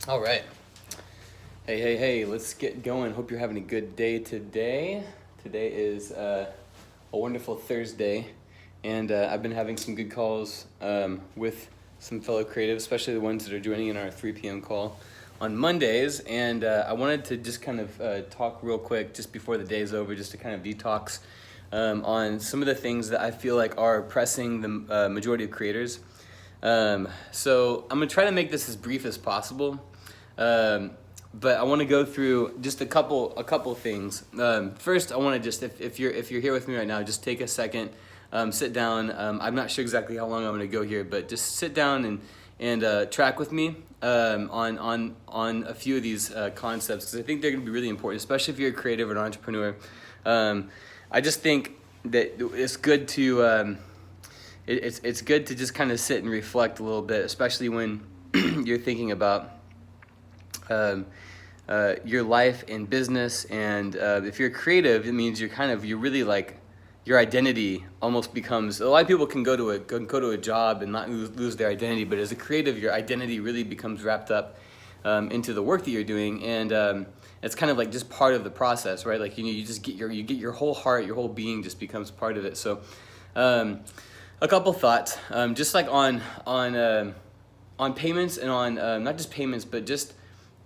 All right. Hey, let's get going. Hope you're having a good day today. Today is a wonderful Thursday, and I've been having some good calls with some fellow creatives, especially the ones that are joining in our 3 p.m. call on Mondays. And I wanted to just kind of talk real quick just before the day's over, just to kind of detox on some of the things that I feel like are pressing the majority of creators. So I'm gonna try to make this as brief as possible. But I want to go through just a couple things. First, I want to just, if you're here with me right now, just take a second, sit down. I'm not sure exactly how long I'm going to go here, but just sit down and track with me on a few of these concepts, because I think they're going to be really important, especially if you're a creative or an entrepreneur. I just think that it's good to it's good to just kind of sit and reflect a little bit, especially when you're thinking about your life and business. And if you're creative, it means you're really like, your identity almost becomes, a lot of people can go to a job and not lose their identity, but as a creative, your identity really becomes wrapped up into the work that you're doing. And it's kind of like just part of the process, right? Like, you just get your whole heart, your whole being just becomes part of it. So a couple thoughts, just like on payments, and on not just payments, but just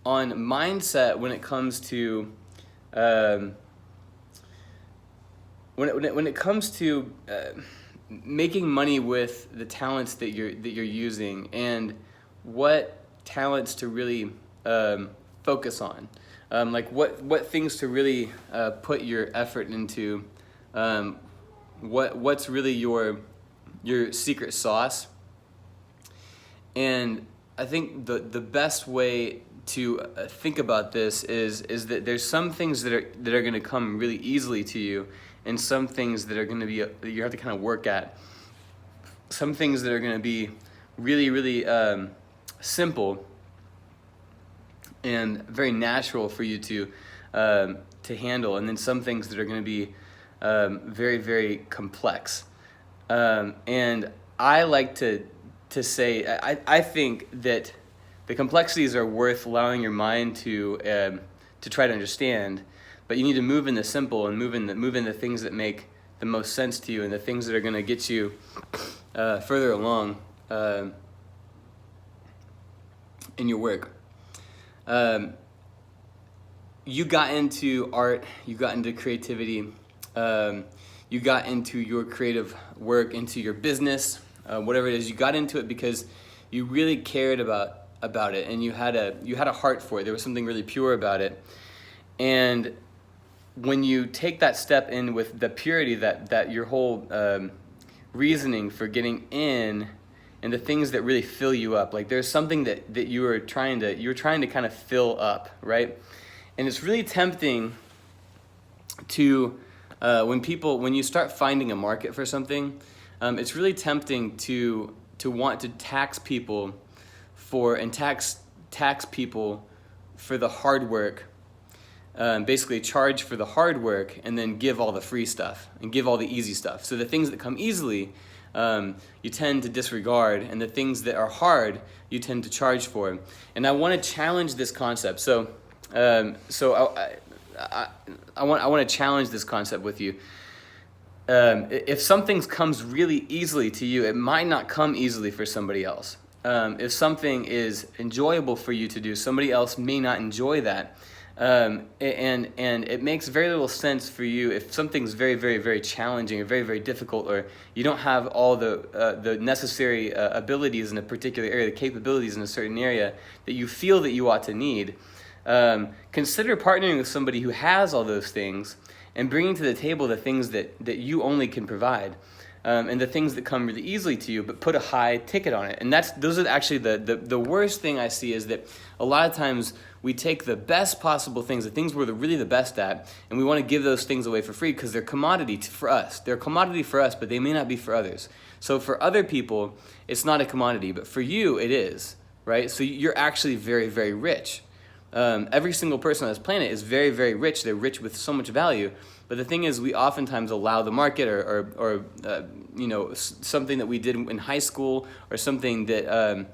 on mindset when it comes to when it comes to making money with the talents that you're using, and what talents to really focus on, like what things to really put your effort into, what's really your secret sauce. And I think the best way to think about this is that there's some things that are going to come really easily to you, and some things that are going to be that you have to kind of work at. Some things that are going to be really simple and very natural for you to handle, and then some things that are going to be very complex. And I like to say, I think that the complexities are worth allowing your mind to try to understand, but you need to move in the simple, and move in the things that make the most sense to you, and the things that are going to get you further along in your work. You got into art, you got into creativity, you got into your creative work, into your business, whatever it is. You got into it because you really cared about it, and you had a heart for it. There was something really pure about it. And when you take that step in with the purity, that your whole reasoning for getting in, and the things that really fill you up, like there's something that you were trying to kind of fill up, right? And it's really tempting to when you start finding a market for something, it's really tempting to want to tax people tax people for the hard work, basically charge for the hard work, and then give all the free stuff and give all the easy stuff. So the things that come easily, you tend to disregard, and the things that are hard, you tend to charge for. And I want to challenge this concept. So I want to challenge this concept with you. If something comes really easily to you, it might not come easily for somebody else. If something is enjoyable for you to do, somebody else may not enjoy that. And it makes very little sense for you if something's very challenging, or very difficult, or you don't have all the necessary abilities in a particular area, the capabilities in a certain area that you feel that you ought to need. Consider partnering with somebody who has all those things, and bringing to the table the things that you only can provide, and the things that come really easily to you, but put a high ticket on it. And those are actually the worst thing I see, is that a lot of times we take the best possible things, the things we're really the best at, and we want to give those things away for free because they're commodity for us. They're a commodity for us, but they may not be for others. So for other people, it's not a commodity, but for you, it is, right? So you're actually very rich. Every single person on this planet is very rich. They're rich with so much value. But the thing is, we oftentimes allow the market, or something that we did in high school, or something that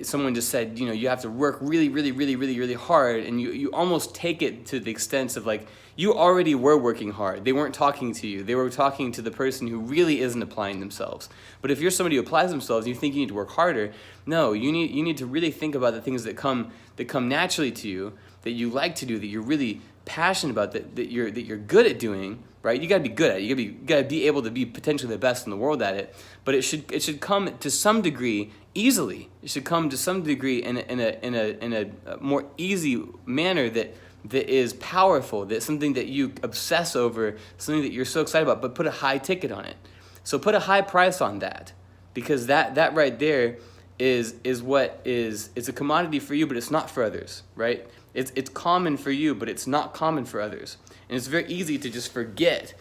someone just said, you have to work really, really, really, really, really hard, and you almost take it to the extent of like, you already were working hard. They weren't talking to you. They were talking to the person who really isn't applying themselves. But if you're somebody who applies themselves, and you think you need to work harder. No, you need to really think about the things that come naturally to you, that you like to do, that you're really passionate about, that you're good at doing. Right? You gotta be good at it. You gotta be able to be potentially the best in the world at it. But it should come to some degree easily. It should come to some degree in a more easy manner that is powerful. That's something that you obsess over, something that you're so excited about. But put a high ticket on it. So put a high price on that, because that right there is what is, it's a commodity for you, but it's not for others. Right? It's common for you, but it's not common for others. And it's very easy to just forget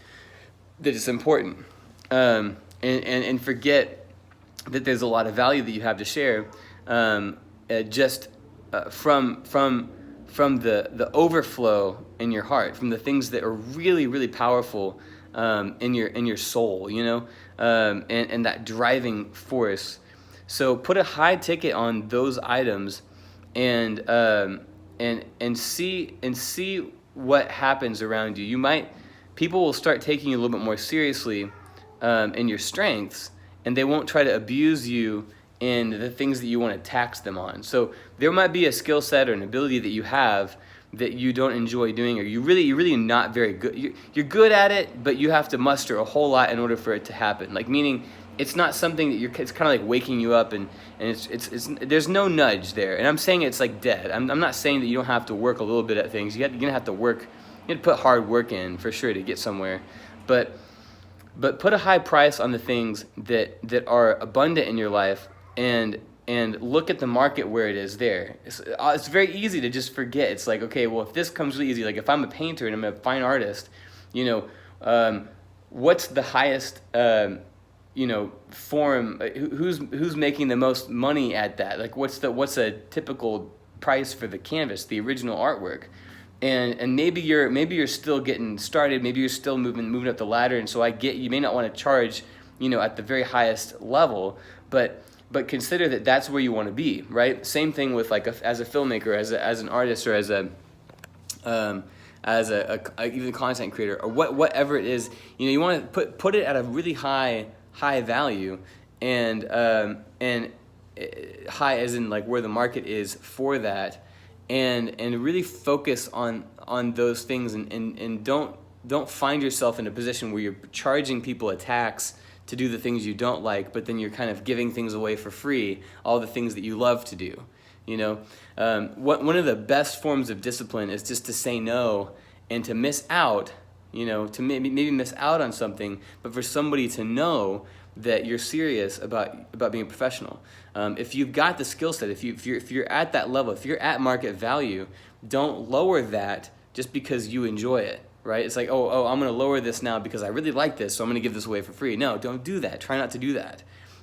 that it's important, and forget that there's a lot of value that you have to share, just from the overflow in your heart, from the things that are really, really powerful in your soul, and that driving force. So put a high ticket on those items, and see what happens around you. People will start taking you a little bit more seriously in your strengths, and they won't try to abuse you in the things that you want to tax them on. So there might be a skill set or an ability that you have that you don't enjoy doing, or you're really not very good. You're good at it, but you have to muster a whole lot in order for it to happen. Like, meaning it's not something that it's kind of like waking you up, and it's there's no nudge there. And I'm saying it's like dead. I'm not saying that you don't have to work a little bit at things. You're gonna have to work. You have to put hard work in for sure to get somewhere, but put a high price on the things that are abundant in your life, and look at the market where it is there. It's very easy to just forget. It's like, okay, well, if this comes really easy, like if I'm a painter and I'm a fine artist, what's the highest form? Who's making the most money at that? Like, what's a typical price for the canvas, the original artwork? And maybe you're still getting started. Maybe you're still moving up the ladder. And so I get, you may not want to charge, at the very highest level, but consider that that's where you want to be, right? Same thing with as a filmmaker, as an artist, or as a even content creator, or whatever it is. You want to put it at a really high value, and high as in like where the market is for that, and really focus on those things, and don't find yourself in a position where you're charging people a tax to do the things you don't like, but then you're kind of giving things away for free, all the things that you love to do. One of the best forms of discipline is just to say no, and to miss out, to maybe miss out on something, but for somebody to know that you're serious about being a professional. If you've got the skill set, if you're at that level, if you're at market value, don't lower that just because you enjoy it. Right? It's like, oh, I'm going to lower this now because I really like this, so I'm going to give this away for free. No, don't do that. Try not to do that.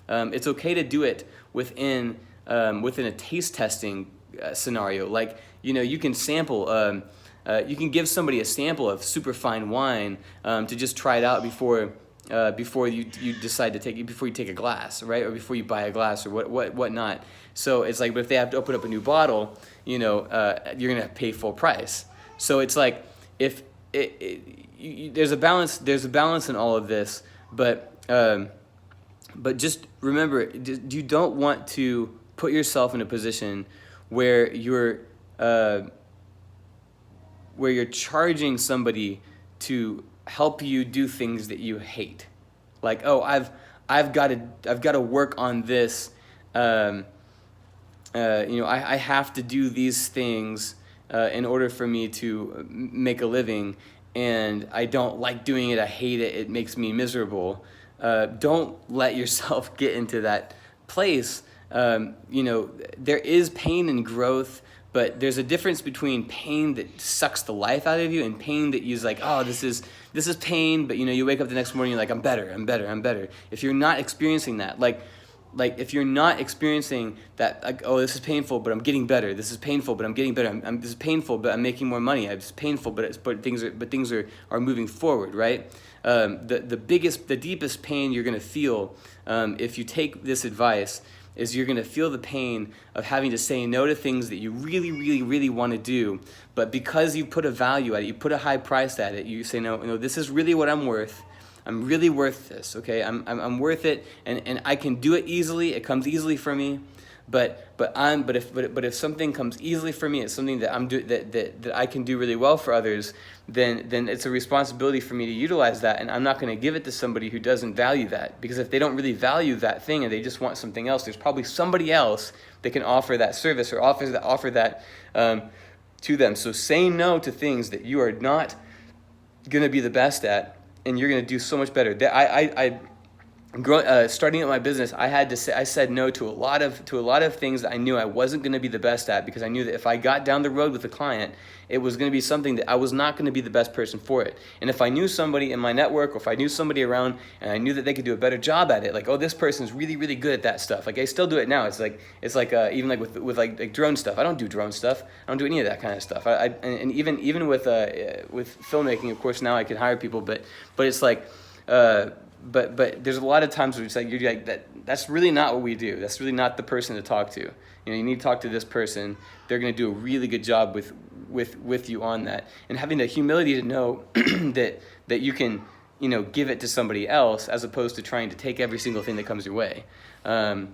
It's okay to do it within a taste testing scenario. Like, you can sample. You can give somebody a sample of super fine wine to just try it out before you decide to before you take a glass, right? Or before you buy a glass, or whatnot. So it's like, but if they have to open up a new bottle, you're going to pay full price. So it's like, if there's a balance in all of this, but just remember, you don't want to put yourself in a position where you're charging somebody to help you do things that you hate. Like, oh, I've got to work on this. I have to do these things in order for me to make a living, and I don't like doing it. I hate it. It makes me miserable. Don't let yourself get into that place. There is pain and growth, but there's a difference between pain that sucks the life out of you and pain that you's like, oh, this is pain, but you wake up the next morning, you're like, I'm better. If you're not experiencing that, like if you're not experiencing that, like, oh, this is painful, but I'm getting better. This is painful, but I'm getting better. This is painful, but I'm making more money. It's painful, but things are moving forward, right? The deepest pain you're gonna feel if you take this advice is you're going to feel the pain of having to say no to things that you really, really, really want to do, but because you put a value at it, you put a high price at it, you say, no, this is really what I'm worth. I'm really worth this, okay? I'm worth it, and I can do it easily. It comes easily for me. But if something comes easily for me, it's something that I can do really well for others, then it's a responsibility for me to utilize that, and I'm not going to give it to somebody who doesn't value that, because if they don't really value that thing and they just want something else, there's probably somebody else that can offer that service or offer that to them. So say no to things that you are not going to be the best at, and you're going to do so much better. Starting at my business, I said no to a lot of things that I knew I wasn't going to be the best at, because I knew that if I got down the road with a client, it was going to be something that I was not going to be the best person for it. And if I knew somebody in my network, or if I knew somebody around and I knew that they could do a better job at it, like, oh, this person's really, really good at that stuff. Like, I still do it now. It's like even like with like drone stuff. I don't do drone stuff. I don't do any of that kind of stuff. And even with filmmaking, of course, now I can hire people, but it's like. But there's a lot of times where it's like, you're like, that's really not what we do. That's really not the person to talk to. You need to talk to this person. They're going to do a really good job with you on that. And having the humility to know that you can, give it to somebody else, as opposed to trying to take every single thing that comes your way. You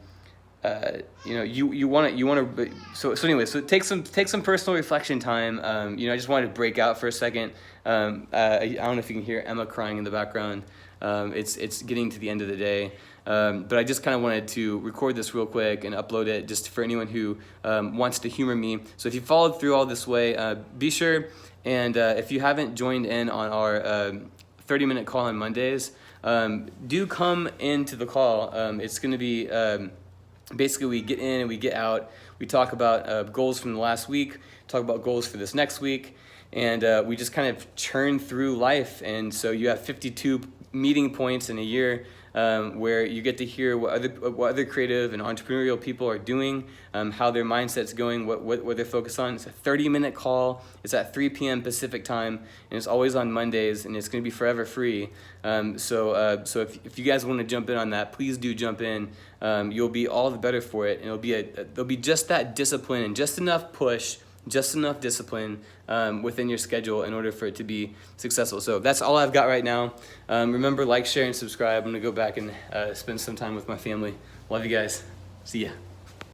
want to. So anyway, so take some personal reflection time. I just wanted to break out for a second. I don't know if you can hear Emma crying in the background. It's getting to the end of the day, but I just kind of wanted to record this real quick and upload it just for anyone who wants to humor me. So if you followed through all this way, be sure, and if you haven't joined in on our 30-minute call on Mondays, do come into the call. It's going to be basically, we get in and we get out. We talk about goals from the last week, talk about goals for this next week, and we just kind of churn through life. And so you have 52 meeting points in a year where you get to hear what other creative and entrepreneurial people are doing, how their mindset's going, what they're focused on. It's a 30-minute call. It's at 3 p.m. Pacific time, and it's always on Mondays, and it's going to be forever free. So if you guys want to jump in on that, please do jump in. You'll be all the better for it, and there'll be just that discipline and just enough push, just enough discipline within your schedule in order for it to be successful. So that's all I've got right now. Remember, like, share, and subscribe. I'm going to go back and spend some time with my family. Love you guys. See ya.